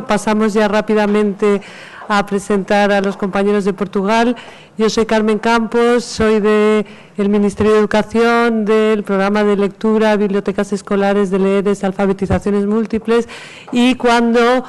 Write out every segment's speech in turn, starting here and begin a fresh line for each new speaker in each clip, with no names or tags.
Pasamos ya rápidamente a presentar a los compañeros de Portugal. Yo soy Carmen Campos, soy del Ministerio de Educación, del programa de lectura, bibliotecas escolares, de leeres, alfabetizaciones múltiples, y cuando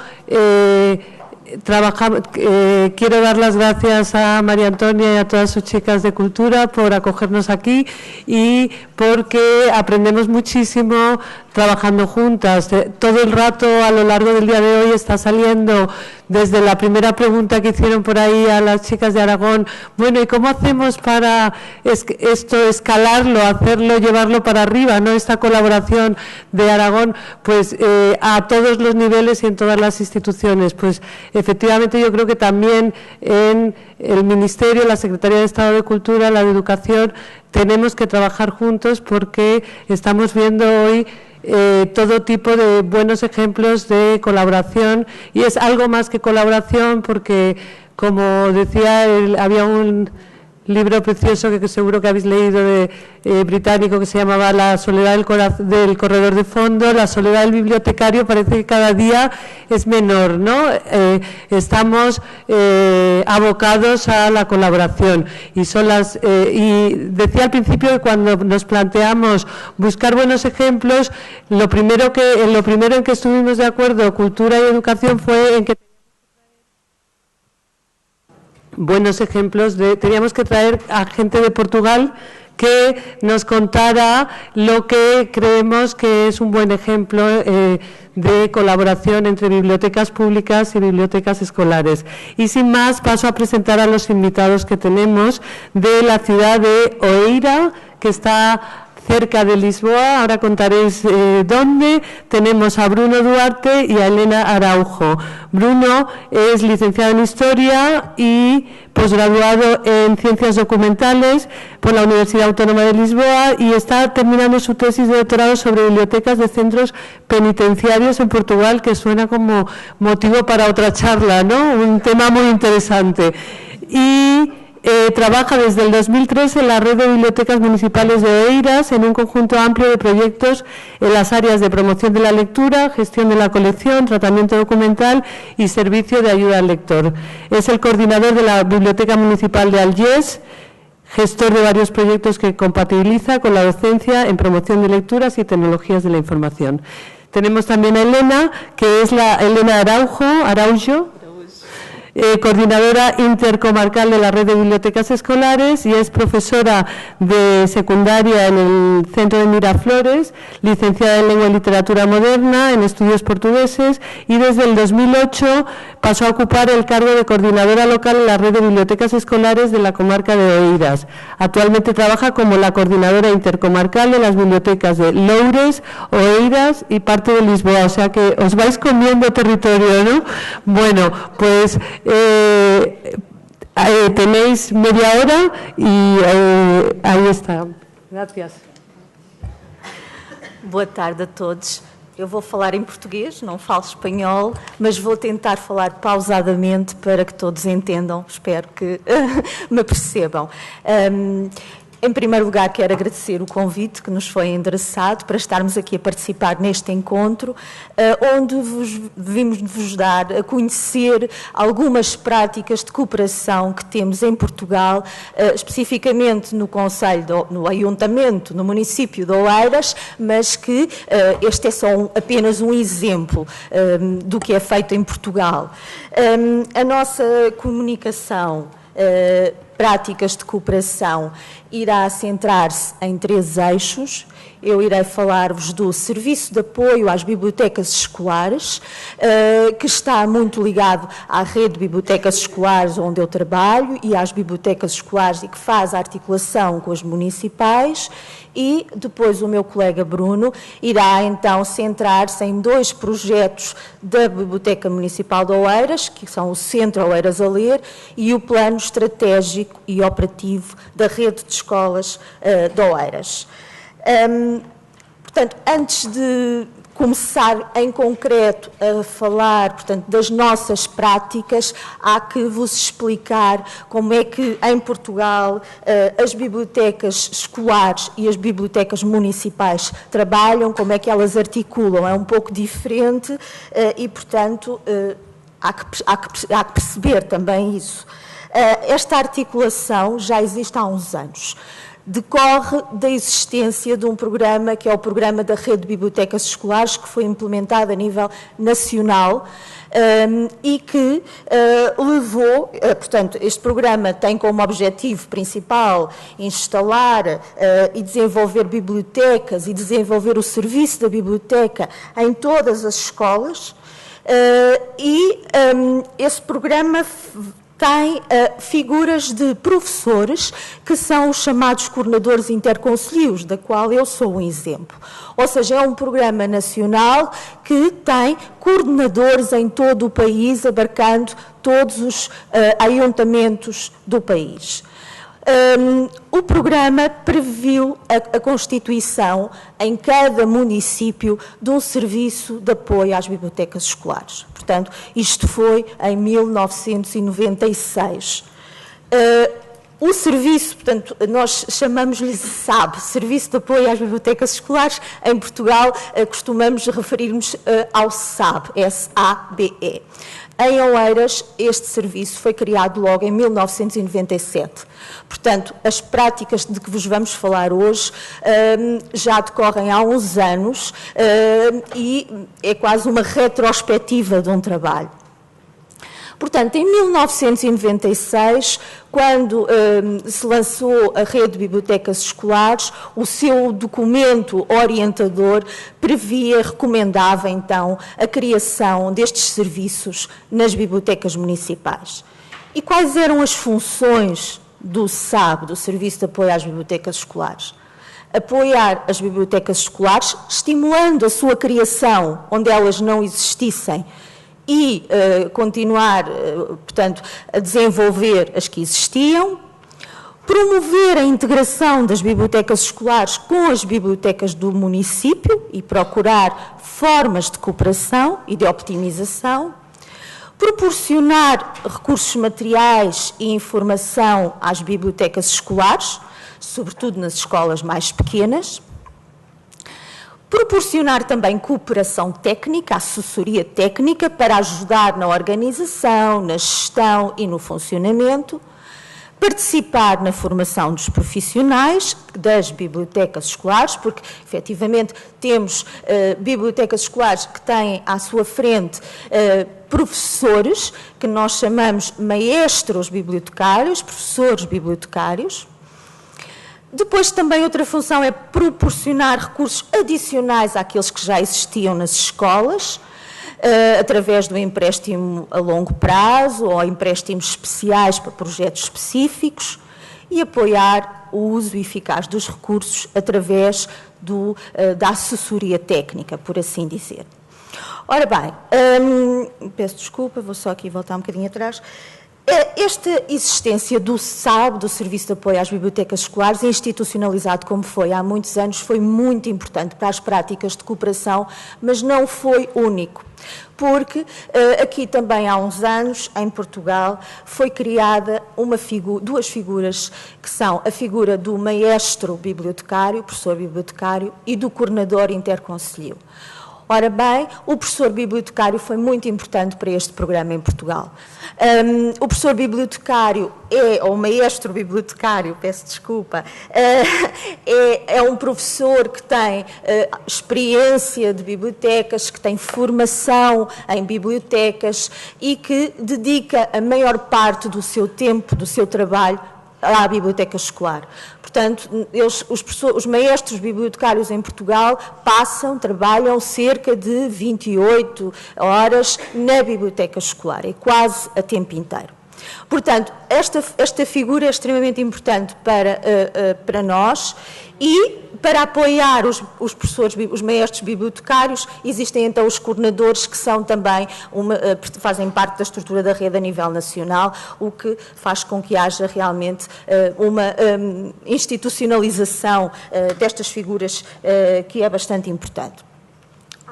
quiero dar las gracias a María Antonia y a todas sus chicas de cultura por acogernos aquí y porque aprendemos muchísimo trabajando juntas. Todo el rato a lo largo del día de hoy está saliendo, desde la primera pregunta que hicieron por ahí a las chicas de Aragón, bueno, ¿y cómo hacemos para esto escalarlo, hacerlo, llevarlo para arriba, ¿no? Esta colaboración de Aragón, pues a todos los niveles y en todas las instituciones. Pues efectivamente yo creo que también en el Ministerio, la Secretaría de Estado de Cultura, la de Educación, tenemos que trabajar juntos porque estamos viendo hoy todo tipo de buenos ejemplos de colaboración, y es algo más que colaboración porque, como decía, había un libro precioso que seguro que habéis leído de británico que se llamaba La soledad del corredor de fondo. La soledad del bibliotecario parece que cada día es menor, ¿no? Estamos abocados a la colaboración y y decía al principio que cuando nos planteamos buscar buenos ejemplos, lo primero en que estuvimos de acuerdo, cultura y educación, fue en que buenos ejemplos teníamos que traer a gente de Portugal que nos contara lo que creemos que es un buen ejemplo de colaboración entre bibliotecas públicas y bibliotecas escolares. Y sin más, paso a presentar a los invitados que tenemos de la ciudad de Oeira, que está cerca de Lisboa. Ahora contaréis dónde. Tenemos a Bruno Duarte y a Elena Araujo. Bruno es licenciado en Historia y posgraduado en Ciencias Documentales por la Universidad Autónoma de Lisboa, y está terminando su tesis de doctorado sobre bibliotecas de centros penitenciarios en Portugal, que suena como motivo para otra charla, ¿no? Un tema muy interesante. Y trabaja desde el 2003 en la red de bibliotecas municipales de Oeiras, en un conjunto amplio de proyectos en las áreas de promoción de la lectura, gestión de la colección, tratamiento documental y servicio de ayuda al lector. Es el coordinador de la Biblioteca Municipal de Algés, gestor de varios proyectos que compatibiliza con la docencia en promoción de lecturas y tecnologías de la información. Tenemos también a Elena, que es la Elena Araujo, coordinadora intercomarcal de la red de bibliotecas escolares, y es profesora de secundaria en el centro de Miraflores, licenciada en Lengua y Literatura Moderna, en estudios portugueses, y desde el 2008 pasó a ocupar el cargo de coordinadora local en la red de bibliotecas escolares de la comarca de Oeiras. Actualmente trabaja como la coordinadora intercomarcal de las bibliotecas de Loures, Oeiras y parte de Lisboa, o sea que os vais comiendo territorio, ¿no? Bueno, pues tenéis media hora y aí está. Gracias.
Boa tarde a todos. Eu vou falar em português, não falo espanhol, mas vou tentar falar pausadamente para que todos entendam, espero que me percebam. Em primeiro lugar, quero agradecer o convite que nos foi endereçado para estarmos aqui a participar neste encontro, onde vimos dar a conhecer algumas práticas de cooperação que temos em Portugal, especificamente no Conselho, no Ayuntamento, no município de Oeiras, mas que este é só apenas um exemplo do que é feito em Portugal. A nossa comunicação, práticas de cooperação, irá centrar-se em 3 eixos. Eu irei falar-vos do Serviço de Apoio às Bibliotecas Escolares, que está muito ligado à rede de bibliotecas escolares onde eu trabalho e às bibliotecas escolares, e que faz a articulação com as municipais. E depois o meu colega Bruno irá então centrar-se em 2 projetos da Biblioteca Municipal de Oeiras, que são o Centro Oeiras a Ler e o Plano Estratégico e Operativo da Rede de Escolas de Oeiras. Portanto, antes de começar em concreto a falar, portanto, das nossas práticas, há que vos explicar como é que em Portugal as bibliotecas escolares e as bibliotecas municipais trabalham, como é que elas articulam, é um pouco diferente e, portanto, há que perceber também isso. Esta articulação já existe há uns anos. Decorre da existência de um programa que é o Programa da Rede de Bibliotecas Escolares, que foi implementado a nível nacional e que levou, portanto, este programa tem como objetivo principal instalar e desenvolver bibliotecas e desenvolver o serviço da biblioteca em todas as escolas esse programa tem figuras de professores que são os chamados coordenadores interconcelhos, da qual eu sou um exemplo. Ou seja, é um programa nacional que tem coordenadores em todo o país, abarcando todos os ayuntamentos do país. O programa previu a constituição em cada município de um serviço de apoio às bibliotecas escolares. Portanto, isto foi em 1996. O serviço, portanto, nós chamamos-lhe SAB, Serviço de Apoio às Bibliotecas Escolares. Em Portugal, costumamos referir-nos ao SAB, S-A-B-E. Em Oeiras, este serviço foi criado logo em 1997. Portanto, as práticas de que vos vamos falar hoje já decorrem há uns anos e é quase uma retrospectiva de um trabalho. Portanto, em 1996, quando se lançou a Rede de Bibliotecas Escolares, o seu documento orientador recomendava então a criação destes serviços nas bibliotecas municipais. E quais eram as funções do SAB, do Serviço de Apoio às Bibliotecas Escolares? Apoiar as bibliotecas escolares, estimulando a sua criação onde elas não existissem, e continuar, portanto, a desenvolver as que existiam, promover a integração das bibliotecas escolares com as bibliotecas do município e procurar formas de cooperação e de optimização, proporcionar recursos materiais e informação às bibliotecas escolares, sobretudo nas escolas mais pequenas, proporcionar também cooperação técnica, assessoria técnica para ajudar na organização, na gestão e no funcionamento, participar na formação dos profissionais das bibliotecas escolares, porque efetivamente temos bibliotecas escolares que têm à sua frente professores, que nós chamamos maestros bibliotecários, professores bibliotecários. Depois também outra função é proporcionar recursos adicionais àqueles que já existiam nas escolas, através do empréstimo a longo prazo ou empréstimos especiais para projetos específicos e apoiar o uso eficaz dos recursos através da assessoria técnica, por assim dizer. Ora bem, peço desculpa, vou só aqui voltar um bocadinho atrás. Esta existência do SAB, do Serviço de Apoio às Bibliotecas Escolares, institucionalizado como foi há muitos anos, foi muito importante para as práticas de cooperação, mas não foi único. Porque aqui também há uns anos, em Portugal, foi criada duas figuras, que são a figura do maestro bibliotecário, professor bibliotecário, e do coordenador interconcelho. Ora bem, o professor bibliotecário foi muito importante para este programa em Portugal. O professor bibliotecário ou maestro bibliotecário, peço desculpa, é um professor que tem experiência de bibliotecas, que tem formação em bibliotecas e que dedica a maior parte do seu tempo, do seu trabalho, à biblioteca escolar. Portanto, os maestros bibliotecários em Portugal trabalham cerca de 28 horas na biblioteca escolar, é quase a tempo inteiro. Portanto, esta figura é extremamente importante para nós e para apoiar os professores, os maestros bibliotecários, existem então os coordenadores que são também fazem parte da estrutura da rede a nível nacional, o que faz com que haja realmente uma institucionalização destas figuras que é bastante importante.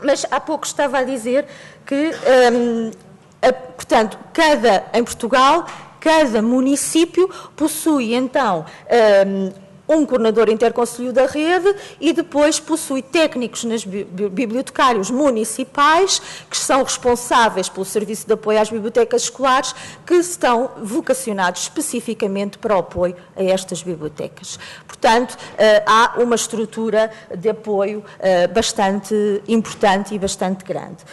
Mas há pouco estava a dizer que, portanto, em Portugal, cada município possui, então, um coordenador interconselho da rede e depois possui técnicos nas bibliotecários municipais que são responsáveis pelo serviço de apoio às bibliotecas escolares, que estão vocacionados especificamente para o apoio a estas bibliotecas. Portanto, há uma estrutura de apoio bastante importante e bastante grande.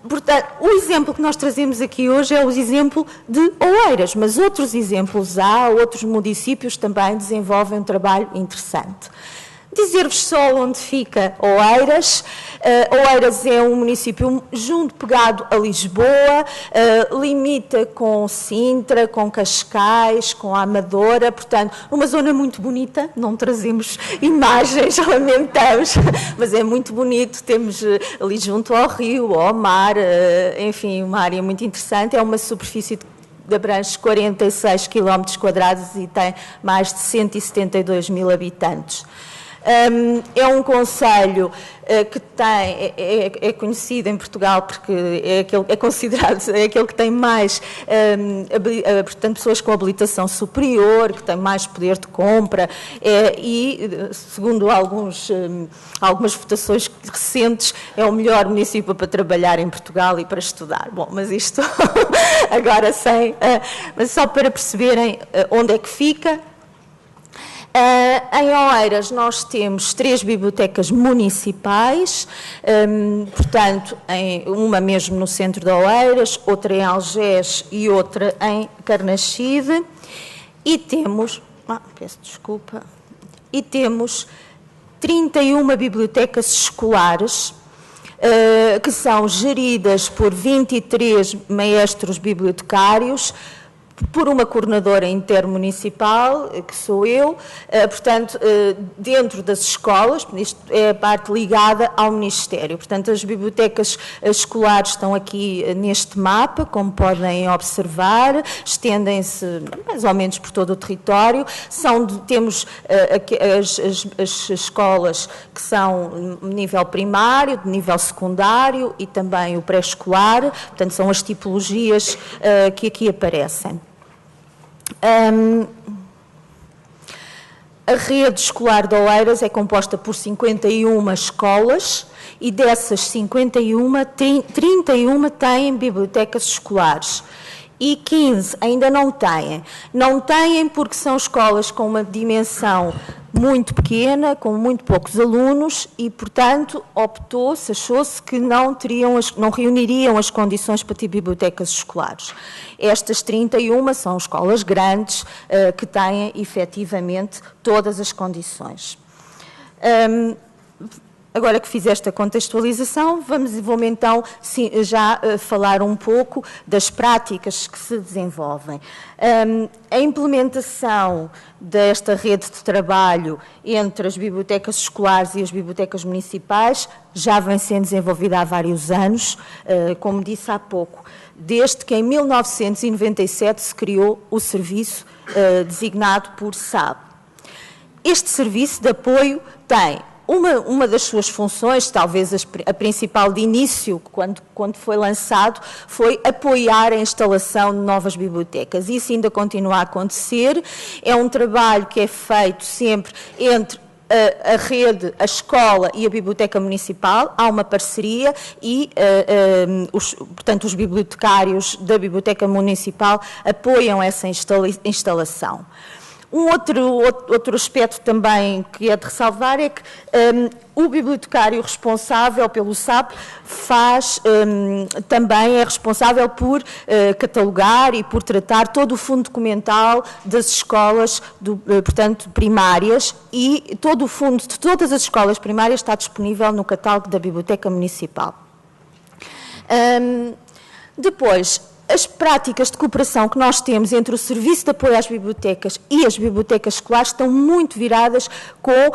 Portanto, o exemplo que nós trazemos aqui hoje é o exemplo de Oeiras, mas outros exemplos há, outros municípios também desenvolvem um trabalho interessante. Dizer-vos só onde fica Oeiras. Oeiras é um município pegado a Lisboa, limita com Sintra, com Cascais, com a Amadora, portanto, uma zona muito bonita, não trazemos imagens, lamentamos, mas é muito bonito, temos ali junto ao rio, ao mar, enfim, uma área muito interessante, é uma superfície de abrange 46 km² e tem mais de 172 mil habitantes. É um concelho que é conhecido em Portugal porque é considerado aquele que tem mais, portanto, pessoas com habilitação superior, que tem mais poder de compra e, segundo algumas votações recentes, é o melhor município para trabalhar em Portugal e para estudar. Bom, mas isto agora mas só para perceberem onde é que fica. Em Oeiras nós temos 3 bibliotecas municipais, portanto, uma mesmo no centro de Oeiras, outra em Algés e outra em Carnaxide, e temos, peço desculpa, e temos 31 bibliotecas escolares, que são geridas por 23 maestros bibliotecários, por uma coordenadora intermunicipal, que sou eu, portanto, dentro das escolas, isto é a parte ligada ao Ministério. Portanto, as bibliotecas escolares estão aqui neste mapa, como podem observar, estendem-se mais ou menos por todo o território. Temos as escolas que são de nível primário, de nível secundário e também o pré-escolar, portanto, são as tipologias que aqui aparecem. A rede escolar de Oeiras é composta por 51 escolas e dessas 51, 31 têm bibliotecas escolares e 15 ainda não têm. Não têm porque são escolas com uma dimensão muito pequena, com muito poucos alunos e, portanto, achou-se que não reuniriam as condições para ter bibliotecas escolares. Estas 31 são escolas grandes que têm, efetivamente, todas as condições. Agora que fiz esta contextualização, vou então já falar um pouco das práticas que se desenvolvem. A implementação desta rede de trabalho entre as bibliotecas escolares e as bibliotecas municipais já vem sendo desenvolvida há vários anos, como disse há pouco, desde que em 1997 se criou o serviço designado por SAB. Este serviço de apoio tem uma das suas funções, talvez a principal de início, quando foi lançado, foi apoiar a instalação de novas bibliotecas. Isso ainda continua a acontecer. É um trabalho que é feito sempre entre a rede, a escola e a biblioteca municipal. Há uma parceria e, portanto, os bibliotecários da biblioteca municipal apoiam essa instalação. Um outro aspecto também que é de ressalvar é que o bibliotecário responsável pelo SAP também é responsável por catalogar e por tratar todo o fundo documental das escolas, portanto, primárias, e todo o fundo de todas as escolas primárias está disponível no catálogo da Biblioteca Municipal. Depois, As práticas de cooperação que nós temos entre o Serviço de Apoio às Bibliotecas e as bibliotecas escolares estão muito viradas com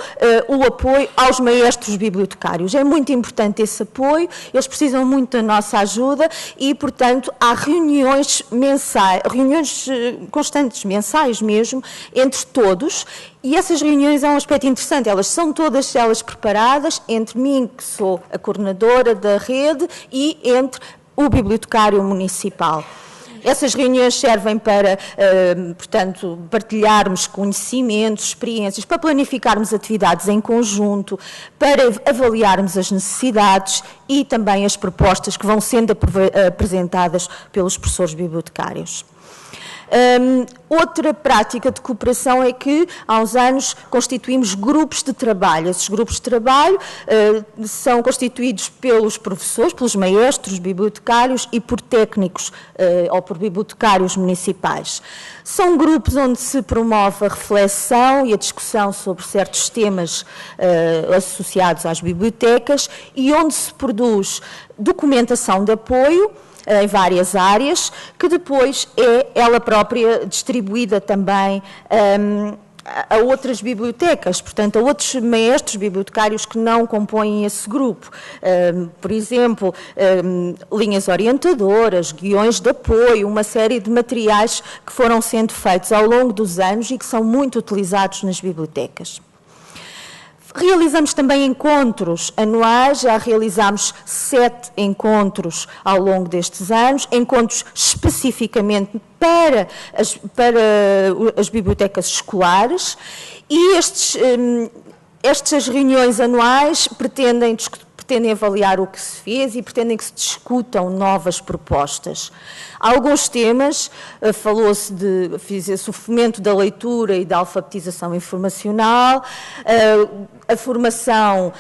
o apoio aos maestros bibliotecários. É muito importante esse apoio, eles precisam muito da nossa ajuda e, portanto, há reuniões mensais, reuniões constantes, mensais mesmo, entre todos. E essas reuniões é um aspecto interessante, elas são todas elas preparadas entre mim, que sou a coordenadora da rede, e entre o bibliotecário municipal. Essas reuniões servem para, portanto, partilharmos conhecimentos, experiências, para planificarmos atividades em conjunto, para avaliarmos as necessidades e também as propostas que vão sendo apresentadas pelos professores bibliotecários. Outra prática de cooperação é que, há uns anos, constituímos grupos de trabalho. Esses grupos de trabalho são constituídos pelos professores, pelos maestros bibliotecários e por técnicos ou por bibliotecários municipais. São grupos onde se promove a reflexão e a discussão sobre certos temas associados às bibliotecas e onde se produz documentação de apoio em várias áreas, que depois é ela própria distribuída também a outras bibliotecas, portanto, a outros maestros bibliotecários que não compõem esse grupo. Por exemplo, linhas orientadoras, guiões de apoio, uma série de materiais que foram sendo feitos ao longo dos anos e que são muito utilizados nas bibliotecas. Realizamos também encontros anuais, já realizámos 7 encontros ao longo destes anos, encontros especificamente para as bibliotecas escolares, e estas reuniões anuais pretendem avaliar o que se fez e pretendem que se discutam novas propostas. Alguns temas, falou-se o fomento da leitura e da alfabetização informacional, a formação,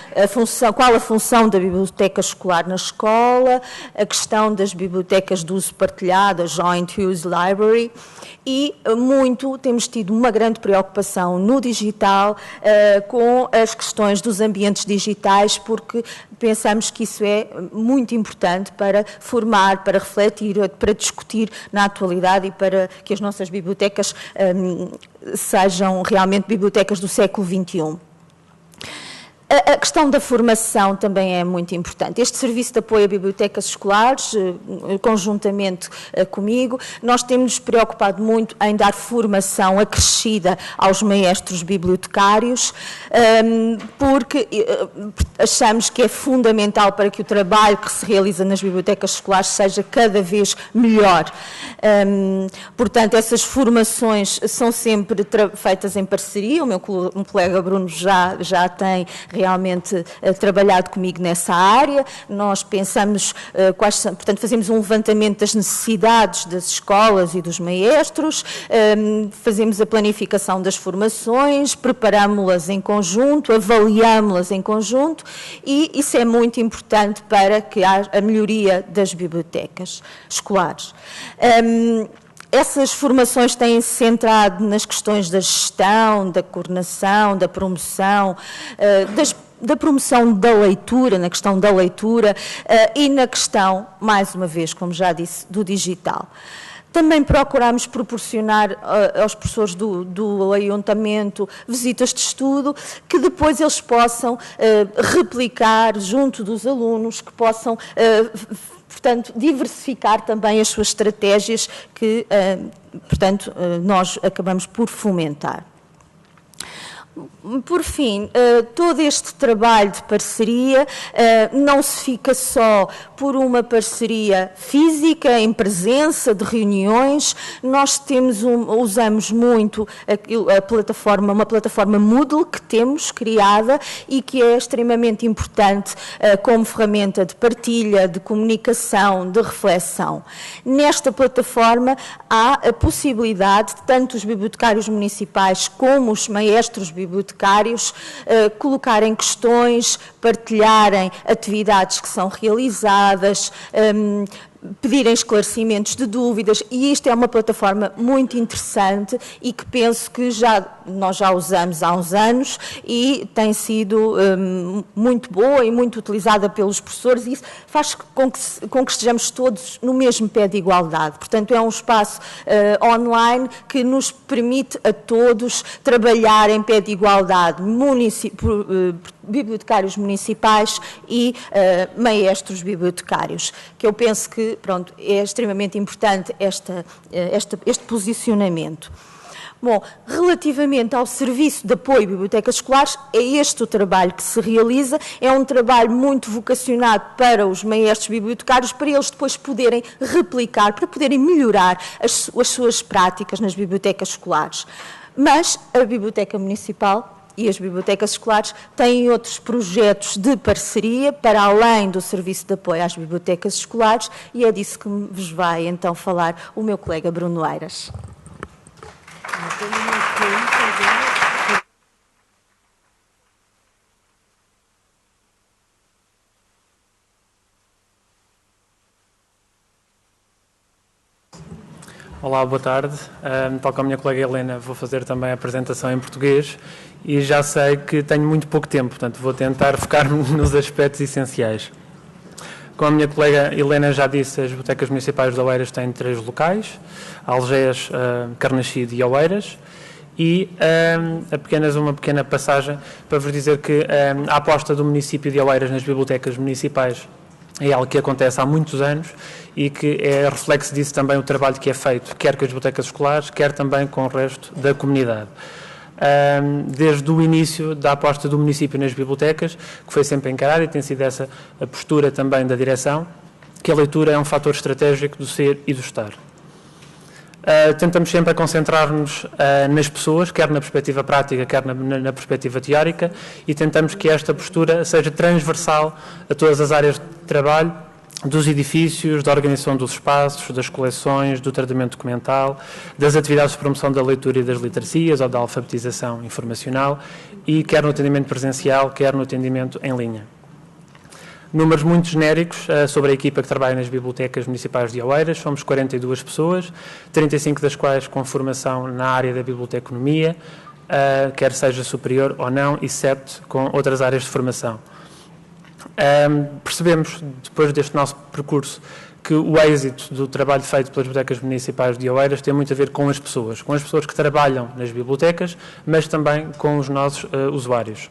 qual a função da biblioteca escolar na escola, a questão das bibliotecas de uso partilhado, a Joint Use Library, e temos tido uma grande preocupação no digital com as questões dos ambientes digitais, porque pensamos que isso é muito importante para formar, para refletir, para discutir na atualidade e para que as nossas bibliotecas sejam realmente bibliotecas do século XXI. A questão da formação também é muito importante. Este serviço de apoio a bibliotecas escolares, conjuntamente comigo, nós temos-nos preocupado muito em dar formação acrescida aos maestros bibliotecários, porque achamos que é fundamental para que o trabalho que se realiza nas bibliotecas escolares seja cada vez melhor. Portanto, essas formações são sempre feitas em parceria. O meu colega Bruno já tem realmente trabalhado comigo nessa área. Nós pensamos portanto, fazemos um levantamento das necessidades das escolas e dos maestros, fazemos a planificação das formações, preparámo-las em conjunto, avaliámo-las em conjunto, e isso é muito importante para que haja a melhoria das bibliotecas escolares. Essas formações têm-se centrado nas questões da gestão, da coordenação, da promoção, da promoção da leitura, na questão da leitura e na questão, mais uma vez, como já disse, do digital. Também procuramos proporcionar aos professores do ayuntamento visitas de estudo que depois eles possam replicar junto dos alunos, que possam portanto, diversificar também as suas estratégias que, portanto, nós acabamos por fomentar. Por fim, todo este trabalho de parceria não se fica só por uma parceria física, em presença de reuniões. Nós usamos muito uma plataforma Moodle que temos criada e que é extremamente importante como ferramenta de partilha, de comunicação, de reflexão. Nesta plataforma há a possibilidade de tanto os bibliotecários municipais como os maestros bibliotecários colocarem questões, partilharem atividades que são realizadas, pedirem esclarecimentos de dúvidas, e isto é uma plataforma muito interessante e que penso que nós já usamos há uns anos e tem sido muito boa e muito utilizada pelos professores, e isso faz com que estejamos todos no mesmo pé de igualdade. Portanto, é um espaço online que nos permite a todos trabalhar em pé de igualdade, bibliotecários municipais e maestros bibliotecários, que eu penso que, pronto, é extremamente importante este posicionamento. Bom, relativamente ao serviço de apoio a bibliotecas escolares, é este o trabalho que se realiza, é um trabalho muito vocacionado para os maestros bibliotecários, para eles depois poderem replicar, para poderem melhorar as suas práticas nas bibliotecas escolares. Mas a Biblioteca Municipal e as bibliotecas escolares têm outros projetos de parceria para além do serviço de apoio às bibliotecas escolares, e é disso que vos vai então falar o meu colega Bruno Eiras.
Olá, boa tarde. Tal como a minha colega Helena, vou fazer também a apresentação em português e já sei que tenho muito pouco tempo, portanto vou tentar focar-me nos aspectos essenciais. Como a minha colega Helena já disse, as bibliotecas municipais de Oeiras têm 3 locais, Algés, Carnaxide e Oeiras, e apenas uma pequena passagem para vos dizer que a aposta do município de Oeiras nas bibliotecas municipais é algo que acontece há muitos anos e que é reflexo disso também o trabalho que é feito, quer com as bibliotecas escolares, quer também com o resto da comunidade. Desde o início da aposta do município nas bibliotecas, que foi sempre encarada, e tem sido essa a postura também da direção, que a leitura é um fator estratégico do ser e do estar. Tentamos sempre a concentrar-nos nas pessoas, quer na perspectiva prática, quer na perspectiva teórica, e tentamos que esta postura seja transversal a todas as áreas de trabalho, dos edifícios, da organização dos espaços, das coleções, do tratamento documental, das atividades de promoção da leitura e das literacias ou da alfabetização informacional, e quer no atendimento presencial, quer no atendimento em linha. Números muito genéricos sobre a equipa que trabalha nas bibliotecas municipais de Oeiras. Somos 42 pessoas, 35 das quais com formação na área da biblioteconomia, quer seja superior ou não, e 7 com outras áreas de formação. Percebemos, depois deste nosso percurso, que o êxito do trabalho feito pelas bibliotecas municipais de Oeiras tem muito a ver com as pessoas que trabalham nas bibliotecas, mas também com os nossos usuários.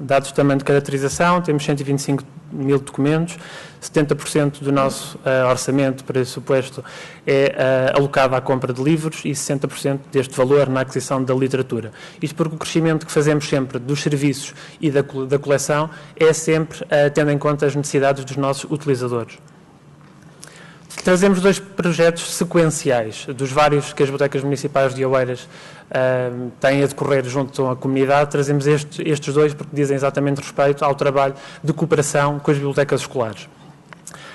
Dados também de caracterização, temos 125 mil documentos, 70% do nosso orçamento para esse suposto é alocado à compra de livros e 60% deste valor na aquisição da literatura. Isto porque o crescimento que fazemos sempre dos serviços e da coleção é sempre tendo em conta as necessidades dos nossos utilizadores. Trazemos 2 projetos sequenciais, dos vários que as bibliotecas municipais de Oeiras têm a decorrer junto à comunidade. Trazemos estes 2 porque dizem exatamente respeito ao trabalho de cooperação com as bibliotecas escolares.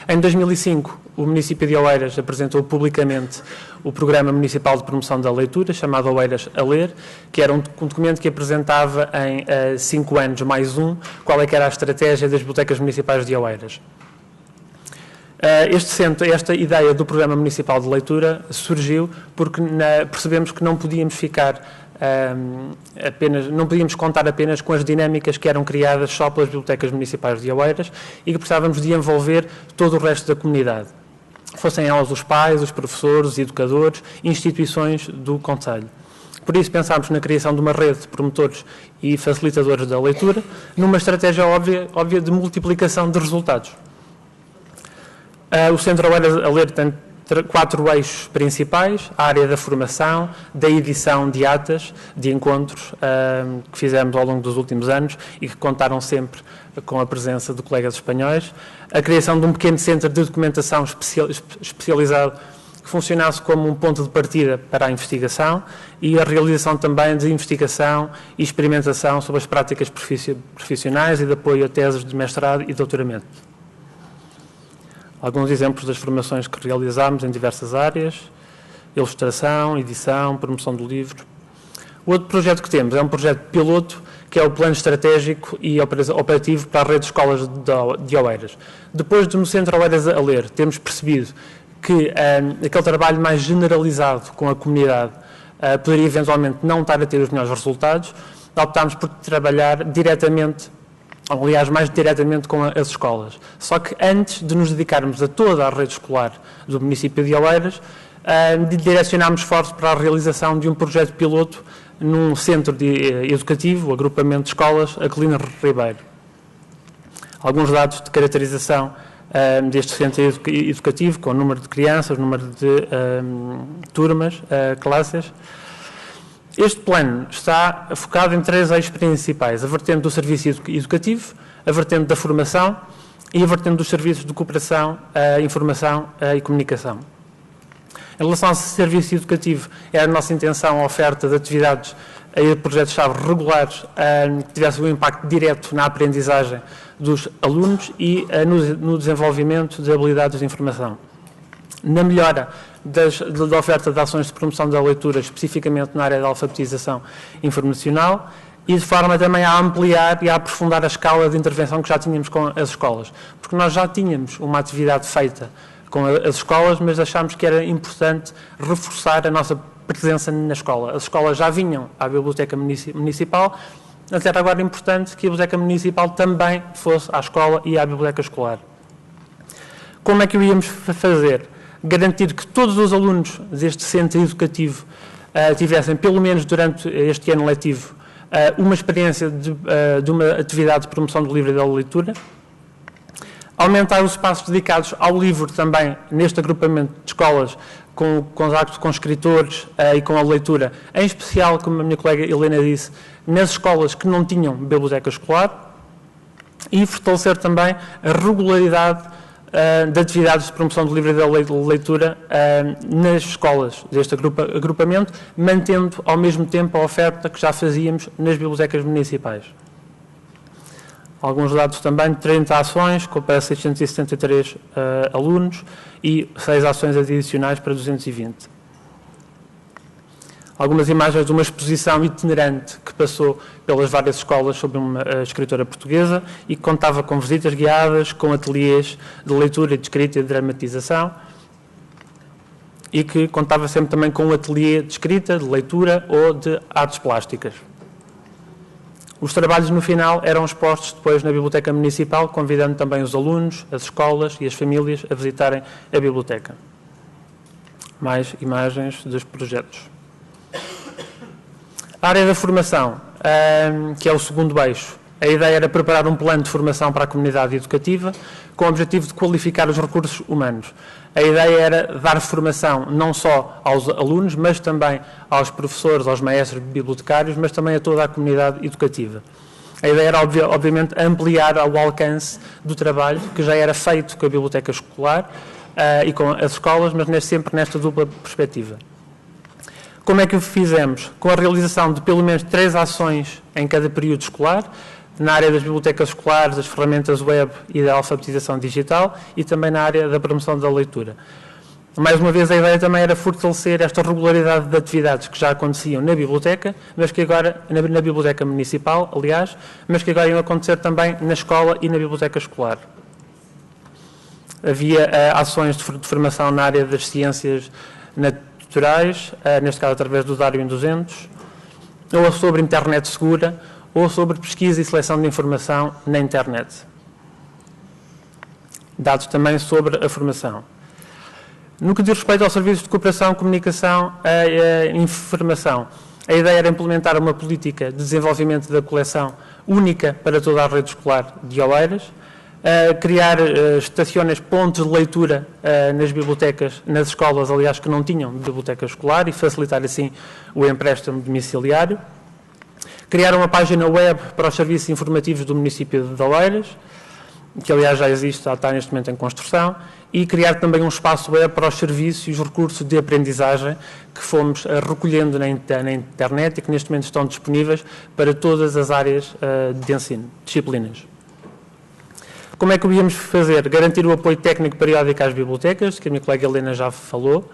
Em 2005, o município de Oeiras apresentou publicamente o Programa Municipal de Promoção da Leitura, chamado Oeiras a Ler, que era um documento que apresentava em 5 anos mais um qual é que era a estratégia das bibliotecas municipais de Oeiras. Esta ideia do Programa Municipal de Leitura surgiu porque percebemos que não podíamos não podíamos contar apenas com as dinâmicas que eram criadas só pelas bibliotecas municipais de Oeiras e que precisávamos de envolver todo o resto da comunidade. Fossem elas os pais, os professores, os educadores, instituições do concelho. Por isso pensámos na criação de uma rede de promotores e facilitadores da leitura, numa estratégia óbvia de multiplicação de resultados. O Centro Oeiras a Ler tem 4 eixos principais: a área da formação, da edição de atas, de encontros que fizemos ao longo dos últimos anos e que contaram sempre com a presença de colegas espanhóis, a criação de um pequeno centro de documentação especializado que funcionasse como um ponto de partida para a investigação e a realização também de investigação e experimentação sobre as práticas profissionais e de apoio a teses de mestrado e doutoramento. Alguns exemplos das formações que realizámos em diversas áreas: ilustração, edição, promoção do livro. O outro projeto que temos é um projeto piloto que é o plano estratégico e operativo para a rede de escolas de Oeiras. Depois de no Centro Oeiras a Ler, temos percebido que aquele trabalho mais generalizado com a comunidade poderia eventualmente não estar a ter os melhores resultados, optámos por trabalhar diretamente, aliás, mais diretamente com as escolas. Só que antes de nos dedicarmos a toda a rede escolar do município de Oeiras, direcionámos esforços para a realização de um projeto piloto num centro educativo, o agrupamento de escolas Aquilino Ribeiro. Alguns dados de caracterização deste centro educativo, com o número de crianças, o número de turmas, classes. Este plano está focado em 3 eixos principais: a vertente do serviço educativo, a vertente da formação e a vertente dos serviços de cooperação, informação e comunicação. Em relação ao serviço educativo, é a nossa intenção a oferta de atividades e projetos-chave regulares que tivessem um impacto direto na aprendizagem dos alunos e no desenvolvimento de habilidades de informação. Na melhora da oferta de ações de promoção da leitura, especificamente na área da alfabetização informacional, e de forma também a ampliar e a aprofundar a escala de intervenção que já tínhamos com as escolas. Porque nós já tínhamos uma atividade feita com as escolas, mas achámos que era importante reforçar a nossa presença na escola. As escolas já vinham à Biblioteca Municipal, mas era agora importante que a Biblioteca Municipal também fosse à escola e à Biblioteca Escolar. Como é que o íamos fazer? Garantir que todos os alunos deste centro educativo tivessem, pelo menos durante este ano letivo, uma experiência de uma atividade de promoção do livro e da leitura. Aumentar os espaços dedicados ao livro também, neste agrupamento de escolas, com contacto com escritores e com a leitura, em especial, como a minha colega Helena disse, nas escolas que não tinham biblioteca escolar, e fortalecer também a regularidade de atividades de promoção do livro e da leitura nas escolas deste agrupamento, mantendo ao mesmo tempo a oferta que já fazíamos nas bibliotecas municipais. Alguns dados também: 30 ações para 673 alunos e 6 ações adicionais para 220. Algumas imagens de uma exposição itinerante que passou pelas várias escolas sobre uma escritora portuguesa e que contava com visitas guiadas, com ateliês de leitura, de escrita e de dramatização, e que contava sempre também com um ateliê de escrita, de leitura ou de artes plásticas. Os trabalhos no final eram expostos depois na Biblioteca Municipal, convidando também os alunos, as escolas e as famílias a visitarem a biblioteca. Mais imagens dos projetos. A área da formação, que é o segundo eixo. A ideia era preparar um plano de formação para a comunidade educativa com o objetivo de qualificar os recursos humanos. A ideia era dar formação não só aos alunos, mas também aos professores, aos maestros bibliotecários, mas também a toda a comunidade educativa. A ideia era, obviamente, ampliar o alcance do trabalho que já era feito com a biblioteca escolar e com as escolas, mas sempre nesta dupla perspectiva. Como é que o fizemos? Com a realização de pelo menos 3 ações em cada período escolar, na área das bibliotecas escolares, das ferramentas web e da alfabetização digital, e também na área da promoção da leitura. Mais uma vez, a ideia também era fortalecer esta regularidade de atividades que já aconteciam na biblioteca, mas que agora, na biblioteca municipal, aliás, mas que agora iam acontecer também na escola e na biblioteca escolar. Havia ações de formação na área das ciências naturais, neste caso através do Darwin 200, ou sobre internet segura, ou sobre pesquisa e seleção de informação na internet. Dados também sobre a formação. No que diz respeito ao serviço de cooperação, comunicação e informação, a ideia era implementar uma política de desenvolvimento da coleção única para toda a rede escolar de Oeiras, criar estações, pontos de leitura nas bibliotecas, nas escolas, aliás, que não tinham biblioteca escolar, e facilitar assim o empréstimo domiciliário. Criar uma página web para os serviços informativos do município de Oeiras, que aliás já existe, já está neste momento em construção, e criar também um espaço web para os serviços e os recursos de aprendizagem que fomos recolhendo na internet e que neste momento estão disponíveis para todas as áreas de ensino, disciplinas. Como é que o íamos fazer? Garantir o apoio técnico periódico às bibliotecas, que a minha colega Helena já falou,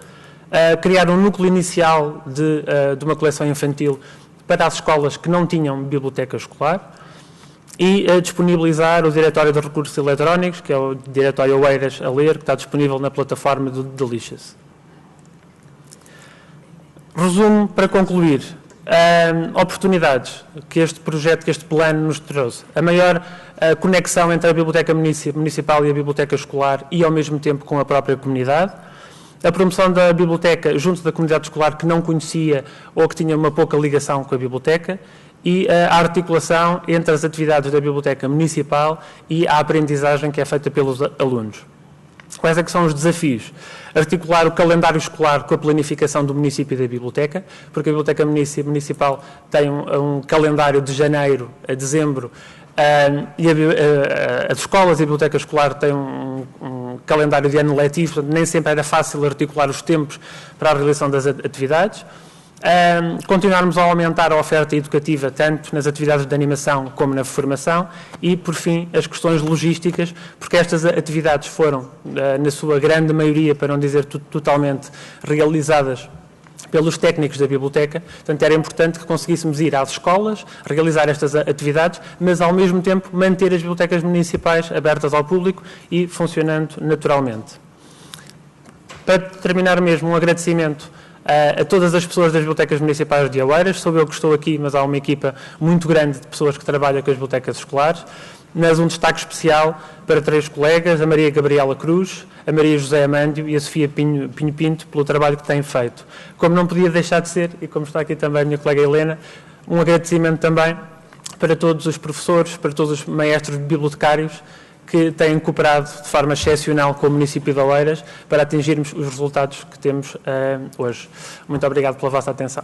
criar um núcleo inicial de uma coleção infantil para as escolas que não tinham biblioteca escolar e disponibilizar o Diretório de Recursos Eletrónicos, que é o Diretório Oeiras a Ler, que está disponível na plataforma do Delicious. Resumo para concluir. Oportunidades que este projeto, que este plano nos trouxe. A maior conexão entre a Biblioteca Municipal e a Biblioteca Escolar e, ao mesmo tempo, com a própria comunidade. A promoção da biblioteca junto da comunidade escolar que não conhecia ou que tinha uma pouca ligação com a biblioteca e a articulação entre as atividades da Biblioteca Municipal e a aprendizagem que é feita pelos alunos. Quais é que são os desafios? Articular o calendário escolar com a planificação do município e da biblioteca, porque a Biblioteca Municipal tem um calendário de janeiro a dezembro e as escolas e a biblioteca escolar têm um calendário de ano letivo, portanto, nem sempre era fácil articular os tempos para a realização das atividades. Continuarmos a aumentar a oferta educativa, tanto nas atividades de animação como na formação e, por fim, as questões logísticas, porque estas atividades foram, na sua grande maioria, para não dizer totalmente, realizadas pelos técnicos da biblioteca. Portanto, era importante que conseguíssemos ir às escolas, realizar estas atividades, mas, ao mesmo tempo, manter as bibliotecas municipais abertas ao público e funcionando naturalmente. Para terminar mesmo, um agradecimento a todas as pessoas das bibliotecas municipais de Oeiras. Sou eu que estou aqui, mas há uma equipa muito grande de pessoas que trabalham com as bibliotecas escolares. Mas um destaque especial para 3 colegas, a Maria Gabriela Cruz, a Maria José Amândio e a Sofia Pinho Pinto, pelo trabalho que têm feito. Como não podia deixar de ser, e como está aqui também a minha colega Helena, um agradecimento também para todos os professores, para todos os maestros bibliotecários que têm cooperado de forma excepcional com o município de Oeiras para atingirmos os resultados que temos hoje. Muito obrigado pela vossa atenção.